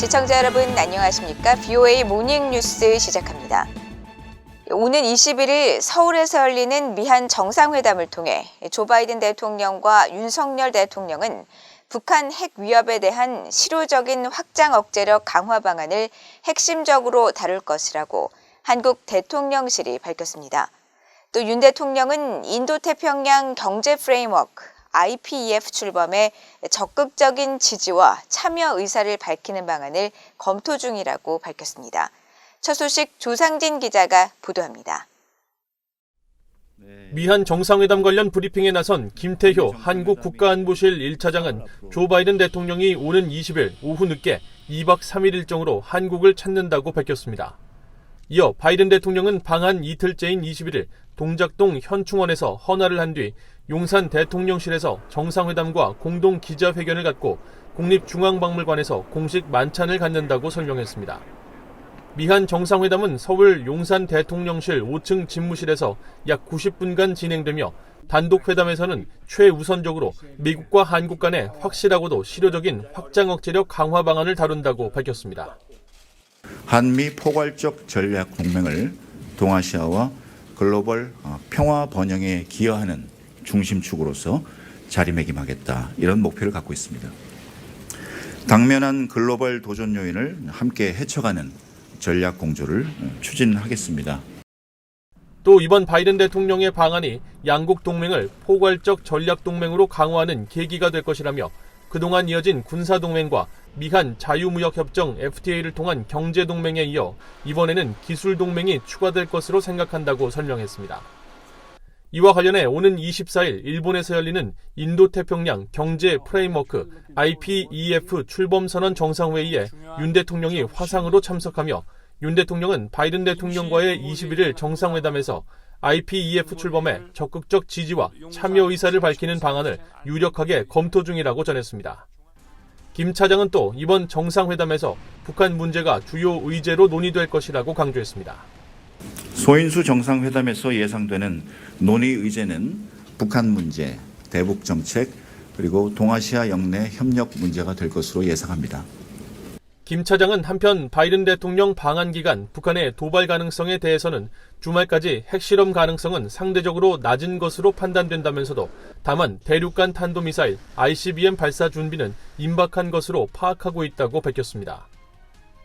시청자 여러분 안녕하십니까? BOA 모닝뉴스 시작합니다. 오는 21일 서울에서 열리는 미한 정상회담을 통해 조 바이든 대통령과 윤석열 대통령은 북한 핵 위협에 대한 실효적인 확장 억제력 강화 방안을 핵심적으로 다룰 것이라고 한국 대통령실이 밝혔습니다. 또 윤 대통령은 인도태평양 경제 프레임워크 IPEF 출범에 적극적인 지지와 참여 의사를 밝히는 방안을 검토 중이라고 밝혔습니다. 첫 소식 조상진 기자가 보도합니다. 미한 정상회담 관련 브리핑에 나선 김태효 한국 국가안보실 1차장은 조 바이든 대통령이 오는 20일 오후 늦게 2박 3일 일정으로 한국을 찾는다고 밝혔습니다. 이어 바이든 대통령은 방한 이틀째인 21일 동작동 현충원에서 헌화를 한 뒤 용산 대통령실에서 정상회담과 공동 기자회견을 갖고 국립중앙박물관에서 공식 만찬을 갖는다고 설명했습니다. 미한 정상회담은 서울 용산 대통령실 5층 집무실에서 약 90분간 진행되며 단독회담에서는 최우선적으로 미국과 한국 간의 확실하고도 실효적인 확장 억제력 강화 방안을 다룬다고 밝혔습니다. 한미 포괄적 전략 동맹을 동아시아와 글로벌 평화 번영에 기여하는 중심축으로서 자리매김하겠다, 이런 목표를 갖고 있습니다. 당면한 글로벌 도전 요인을 함께 헤쳐가는 전략 공조를 추진하겠습니다. 또 이번 바이든 대통령의 방안이 양국 동맹을 포괄적 전략 동맹으로 강화하는 계기가 될 것이라며 그동안 이어진 군사동맹과 미한 자유무역협정 FTA를 통한 경제동맹에 이어 이번에는 기술동맹이 추가될 것으로 생각한다고 설명했습니다. 이와 관련해 오는 24일 일본에서 열리는 인도태평양 경제 프레임워크 IPEF 출범선언 정상회의에 윤 대통령이 화상으로 참석하며 윤 대통령은 바이든 대통령과의 21일 정상회담에서 IPEF 출범에 적극적 지지와 참여 의사를 밝히는 방안을 유력하게 검토 중이라고 전했습니다. 김 차장은 또 이번 정상회담에서 북한 문제가 주요 의제로 논의될 것이라고 강조했습니다. 소인수 정상회담에서 예상되는 논의 의제는 북한 문제, 대북 정책, 그리고 동아시아 영내 협력 문제가 될 것으로 예상합니다. 김 차장은 한편 바이든 대통령 방한 기간 북한의 도발 가능성에 대해서는 주말까지 핵실험 가능성은 상대적으로 낮은 것으로 판단된다면서도 다만 대륙간 탄도미사일 ICBM 발사 준비는 임박한 것으로 파악하고 있다고 밝혔습니다.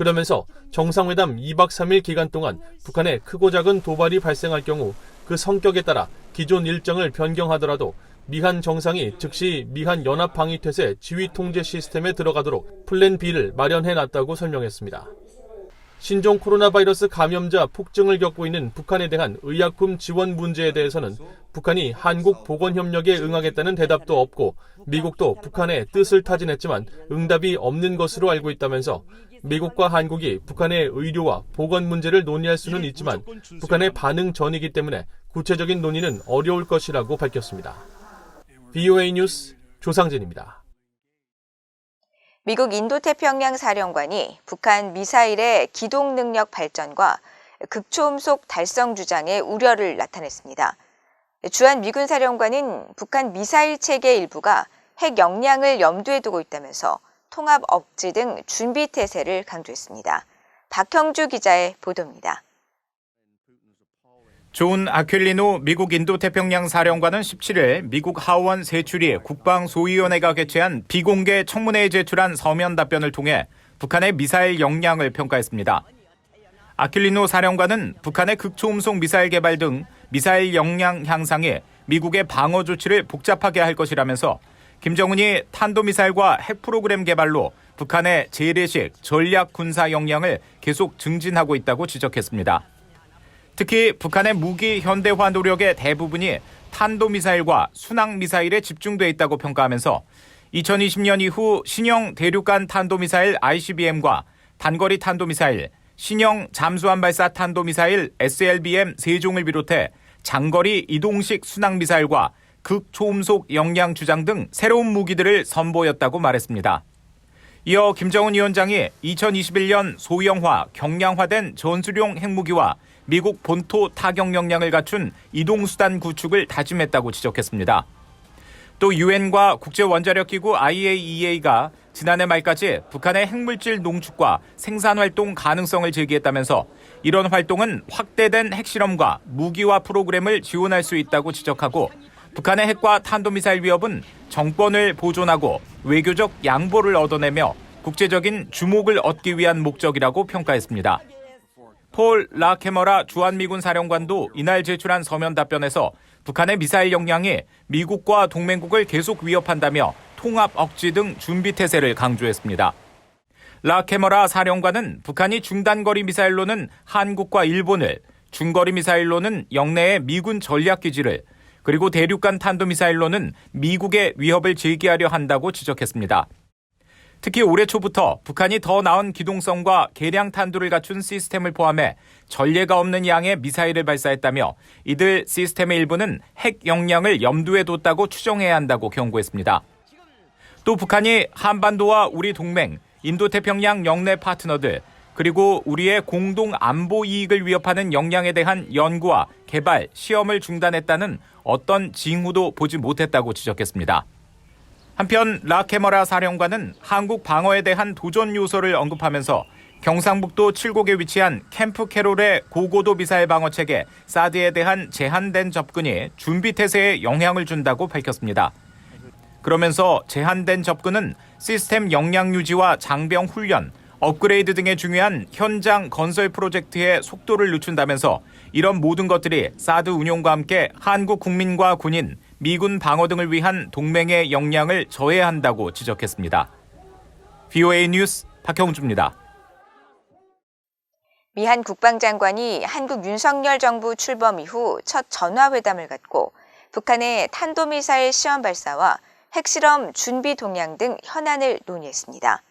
그러면서 정상회담 2박 3일 기간 동안 북한의 크고 작은 도발이 발생할 경우 그 성격에 따라 기존 일정을 변경하더라도 미한 정상이 즉시 미한 연합방위태세 지휘통제 시스템에 들어가도록 플랜 B를 마련해놨다고 설명했습니다. 신종 코로나 바이러스 감염자 폭증을 겪고 있는 북한에 대한 의약품 지원 문제에 대해서는 북한이 한국 보건협력에 응하겠다는 대답도 없고 미국도 북한의 뜻을 타진했지만 응답이 없는 것으로 알고 있다면서 미국과 한국이 북한의 의료와 보건 문제를 논의할 수는 있지만 북한의 반응 전이기 때문에 구체적인 논의는 어려울 것이라고 밝혔습니다. BOA 뉴스 조상진입니다. 미국 인도태평양 사령관이 북한 미사일의 기동 능력 발전과 극초음속 달성 주장에 우려를 나타냈습니다. 주한 미군 사령관은 북한 미사일 체계 일부가 핵 역량을 염두에 두고 있다면서 통합 억지 등 준비 태세를 강조했습니다. 박형주 기자의 보도입니다. 존 아퀼리노 미국 인도태평양 사령관은 17일 미국 하원 세추리 국방소위원회가 개최한 비공개 청문회에 제출한 서면 답변을 통해 북한의 미사일 역량을 평가했습니다. 아퀼리노 사령관은 북한의 극초음속 미사일 개발 등 미사일 역량 향상에 미국의 방어 조치를 복잡하게 할 것이라면서 김정은이 탄도미사일과 핵 프로그램 개발로 북한의 재래식 전략 군사 역량을 계속 증진하고 있다고 지적했습니다. 특히 북한의 무기 현대화 노력의 대부분이 탄도미사일과 순항미사일에 집중돼 있다고 평가하면서 2020년 이후 신형 대륙간 탄도미사일 ICBM과 단거리 탄도미사일, 신형 잠수함 발사 탄도미사일 SLBM 3종을 비롯해 장거리 이동식 순항미사일과 극초음속 역량 주장 등 새로운 무기들을 선보였다고 말했습니다. 이어 김정은 위원장이 2021년 소형화, 경량화된 전술용 핵무기와 미국 본토 타격 역량을 갖춘 이동수단 구축을 다짐했다고 지적했습니다. 또 유엔과 국제원자력기구 IAEA가 지난해 말까지 북한의 핵물질 농축과 생산활동 가능성을 제기했다면서 이런 활동은 확대된 핵실험과 무기화 프로그램을 지원할 수 있다고 지적하고 북한의 핵과 탄도미사일 위협은 정권을 보존하고 외교적 양보를 얻어내며 국제적인 주목을 얻기 위한 목적이라고 평가했습니다. 폴 라케머라 주한미군 사령관도 이날 제출한 서면 답변에서 북한의 미사일 역량이 미국과 동맹국을 계속 위협한다며 통합 억지 등 준비 태세를 강조했습니다. 라케머라 사령관은 북한이 중단거리 미사일로는 한국과 일본을, 중거리 미사일로는 영내의 미군 전략기지를, 그리고 대륙간 탄도미사일로는 미국의 위협을 제기하려 한다고 지적했습니다. 특히 올해 초부터 북한이 더 나은 기동성과 개량 탄두를 갖춘 시스템을 포함해 전례가 없는 양의 미사일을 발사했다며 이들 시스템의 일부는 핵 역량을 염두에 뒀다고 추정해야 한다고 경고했습니다. 또 북한이 한반도와 우리 동맹, 인도태평양 영내 파트너들, 그리고 우리의 공동 안보 이익을 위협하는 역량에 대한 연구와 개발, 시험을 중단했다는 어떤 징후도 보지 못했다고 지적했습니다. 한편 라케머라 사령관은 한국 방어에 대한 도전 요소를 언급하면서 경상북도 칠곡에 위치한 캠프 캐롤의 고고도 미사일 방어 체계 사드에 대한 제한된 접근이 준비 태세에 영향을 준다고 밝혔습니다. 그러면서 제한된 접근은 시스템 역량 유지와 장병 훈련, 업그레이드 등의 중요한 현장 건설 프로젝트의 속도를 늦춘다면서 이런 모든 것들이 사드 운용과 함께 한국 국민과 군인, 미군 방어 등을 위한 동맹의 역량을 저해한다고 지적했습니다. VOA 뉴스 박형주입니다. 미한 국방장관이 한국 윤석열 정부 출범 이후 첫 전화회담을 갖고 북한의 탄도미사일 시험 발사와 핵실험 준비 동향 등 현안을 논의했습니다.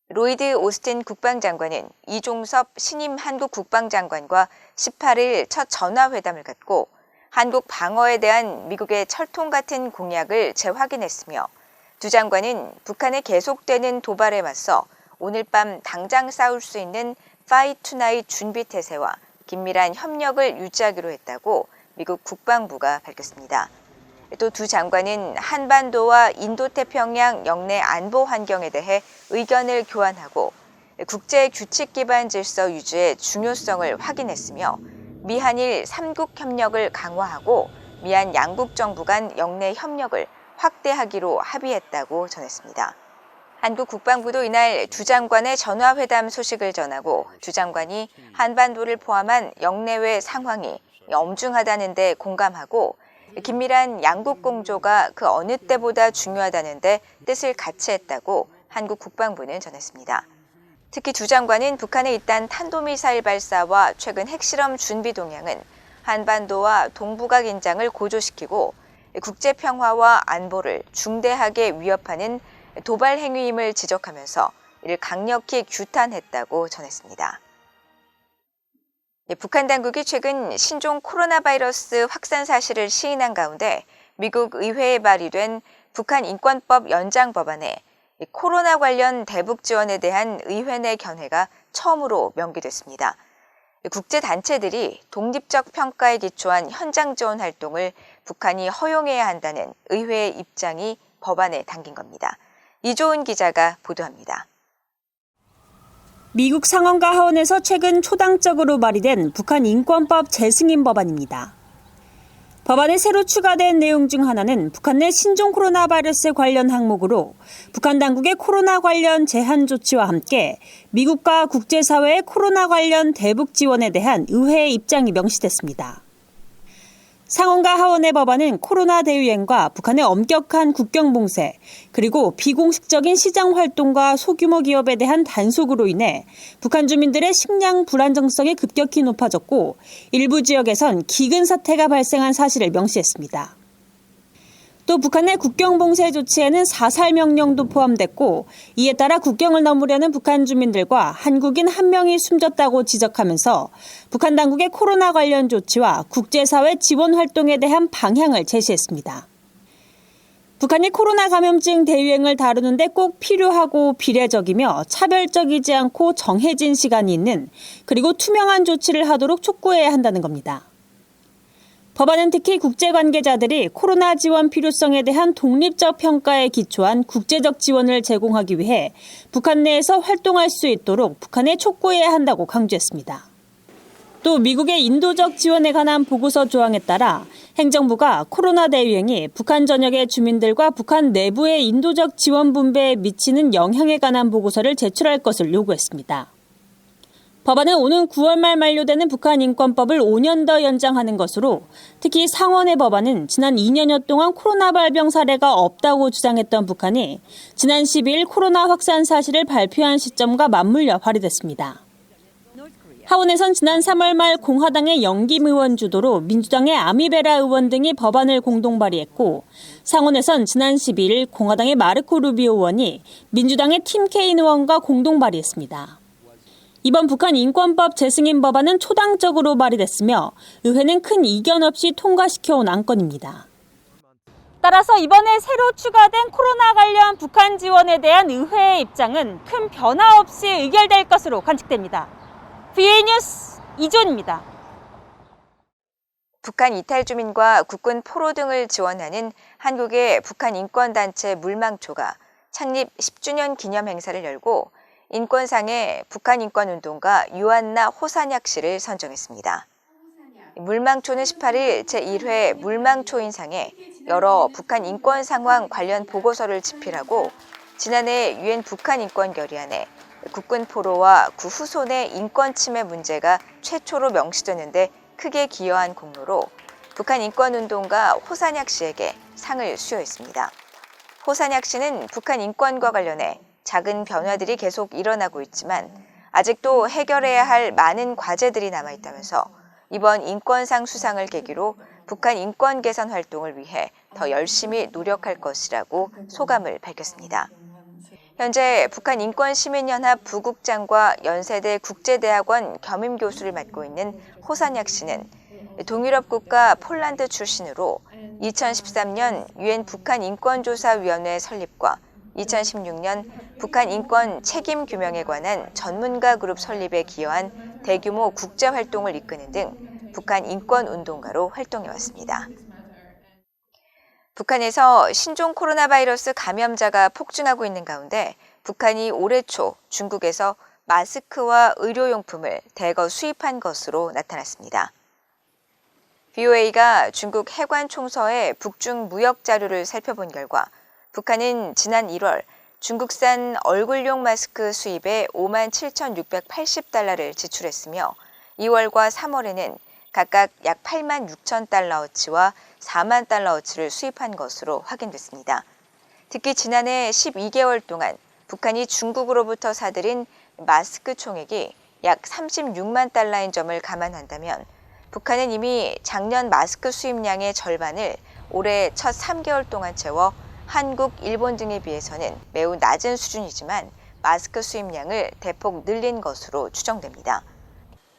로이드 오스틴 국방장관은 이종섭 신임 한국 국방장관과 18일 첫 전화회담을 갖고 한국 방어에 대한 미국의 철통 같은 공약을 재확인했으며 두 장관은 북한의 계속되는 도발에 맞서 오늘 밤 당장 싸울 수 있는 파이트 투나잇 준비 태세와 긴밀한 협력을 유지하기로 했다고 미국 국방부가 밝혔습니다. 또 두 장관은 한반도와 인도태평양 영내 안보 환경에 대해 의견을 교환하고 국제 규칙 기반 질서 유지의 중요성을 확인했으며 미한일 3국 협력을 강화하고 미한 양국 정부 간 영내 협력을 확대하기로 합의했다고 전했습니다. 한국 국방부도 이날 두 장관의 전화회담 소식을 전하고 두 장관이 한반도를 포함한 영내외 상황이 엄중하다는 데 공감하고 긴밀한 양국 공조가 그 어느 때보다 중요하다는 데 뜻을 같이 했다고 한국 국방부는 전했습니다. 특히 두 장관은 북한의 잇단 탄도미사일 발사와 최근 핵실험 준비 동향은 한반도와 동북아 긴장을 고조시키고 국제평화와 안보를 중대하게 위협하는 도발 행위임을 지적하면서 이를 강력히 규탄했다고 전했습니다. 북한 당국이 최근 신종 코로나 바이러스 확산 사실을 시인한 가운데 미국 의회에 발의된 북한 인권법 연장 법안에 코로나 관련 대북 지원에 대한 의회 내 견해가 처음으로 명기됐습니다. 국제단체들이 독립적 평가에 기초한 현장 지원 활동을 북한이 허용해야 한다는 의회의 입장이 법안에 담긴 겁니다. 이조은 기자가 보도합니다. 미국 상원과 하원에서 최근 초당적으로 발의된 북한 인권법 재승인 법안입니다. 법안에 새로 추가된 내용 중 하나는 북한 내 신종 코로나 바이러스 관련 항목으로 북한 당국의 코로나 관련 제한 조치와 함께 미국과 국제사회의 코로나 관련 대북 지원에 대한 의회의 입장이 명시됐습니다. 상원과 하원의 법안은 코로나 대유행과 북한의 엄격한 국경 봉쇄, 그리고 비공식적인 시장 활동과 소규모 기업에 대한 단속으로 인해 북한 주민들의 식량 불안정성이 급격히 높아졌고 일부 지역에선 기근 사태가 발생한 사실을 명시했습니다. 또 북한의 국경 봉쇄 조치에는 사살 명령도 포함됐고 이에 따라 국경을 넘으려는 북한 주민들과 한국인 1명이 숨졌다고 지적하면서 북한 당국의 코로나 관련 조치와 국제사회 지원 활동에 대한 방향을 제시했습니다. 북한이 코로나 감염증 대유행을 다루는데 꼭 필요하고 비례적이며 차별적이지 않고 정해진 시간이 있는 그리고 투명한 조치를 하도록 촉구해야 한다는 겁니다. 법안은 특히 국제관계자들이 코로나 지원 필요성에 대한 독립적 평가에 기초한 국제적 지원을 제공하기 위해 북한 내에서 활동할 수 있도록 북한에 촉구해야 한다고 강조했습니다. 또 미국의 인도적 지원에 관한 보고서 조항에 따라 행정부가 코로나 대유행이 북한 전역의 주민들과 북한 내부의 인도적 지원 분배에 미치는 영향에 관한 보고서를 제출할 것을 요구했습니다. 법안은 오는 9월 말 만료되는 북한 인권법을 5년 더 연장하는 것으로 특히 상원의 법안은 지난 2년여 동안 코로나 발병 사례가 없다고 주장했던 북한이 지난 12일 코로나 확산 사실을 발표한 시점과 맞물려 발의됐습니다. 하원에선 지난 3월 말 공화당의 영김 의원 주도로 민주당의 아미베라 의원 등이 법안을 공동 발의했고 상원에선 지난 12일 공화당의 마르코 루비오 의원이 민주당의 팀 케인 의원과 공동 발의했습니다. 이번 북한 인권법 재승인 법안은 초당적으로 발의됐으며 의회는 큰 이견 없이 통과시켜온 안건입니다. 따라서 이번에 새로 추가된 코로나 관련 북한 지원에 대한 의회의 입장은 큰 변화 없이 의결될 것으로 관측됩니다. VOA 뉴스 이존입니다. 북한 이탈 주민과 국군 포로 등을 지원하는 한국의 북한 인권단체 물망초가 창립 10주년 기념 행사를 열고 인권상의 북한 인권운동가 유한나 호산약 씨를 선정했습니다. 물망초는 18일 제1회 물망초인상에 여러 북한 인권 상황 관련 보고서를 집필하고 지난해 유엔 북한 인권 결의안에 국군 포로와 그 후손의 인권 침해 문제가 최초로 명시되는데 크게 기여한 공로로 북한 인권운동가 호산약 씨에게 상을 수여했습니다. 호산약 씨는 북한 인권과 관련해 작은 변화들이 계속 일어나고 있지만 아직도 해결해야 할 많은 과제들이 남아있다면서 이번 인권상 수상을 계기로 북한 인권 개선 활동을 위해 더 열심히 노력할 것이라고 소감을 밝혔습니다. 현재 북한 인권시민연합 부국장과 연세대 국제대학원 겸임교수를 맡고 있는 호산약 씨는 동유럽 국가 폴란드 출신으로 2013년 유엔 북한 인권조사위원회 설립과 2016년 북한 인권 책임 규명에 관한 전문가 그룹 설립에 기여한 대규모 국제 활동을 이끄는 등 북한 인권 운동가로 활동해왔습니다. 북한에서 신종 코로나 바이러스 감염자가 폭증하고 있는 가운데 북한이 올해 초 중국에서 마스크와 의료용품을 대거 수입한 것으로 나타났습니다. VOA가 중국 해관총서의 북중 무역 자료를 살펴본 결과 북한은 지난 1월 중국산 얼굴용 마스크 수입에 57,680달러를 지출했으며 2월과 3월에는 각각 약 86,000달러어치와 40,000달러어치를 수입한 것으로 확인됐습니다. 특히 지난해 12개월 동안 북한이 중국으로부터 사들인 마스크 총액이 약 36만 달러인 점을 감안한다면 북한은 이미 작년 마스크 수입량의 절반을 올해 첫 3개월 동안 채워 한국, 일본 등에 비해서는 매우 낮은 수준이지만 마스크 수입량을 대폭 늘린 것으로 추정됩니다.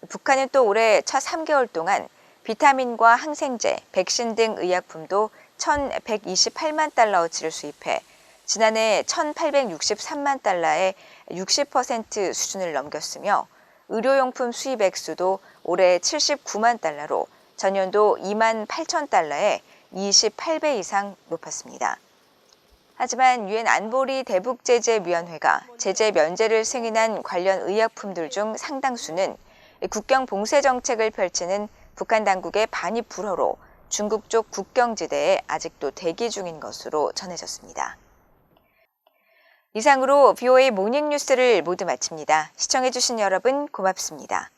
북한은 또 올해 첫 3개월 동안 비타민과 항생제, 백신 등 의약품도 1,128만 달러어치를 수입해 지난해 1,863만 달러의 60% 수준을 넘겼으며 의료용품 수입 액수도 올해 79만 달러로 전년도 2만 8천 달러의 28배 이상 높았습니다. 하지만 유엔 안보리 대북제재위원회가 제재 면제를 승인한 관련 의약품들 중 상당수는 국경 봉쇄 정책을 펼치는 북한 당국의 반입 불허로 중국 쪽 국경지대에 아직도 대기 중인 것으로 전해졌습니다. 이상으로 VOA 모닝뉴스를 모두 마칩니다. 시청해주신 여러분 고맙습니다.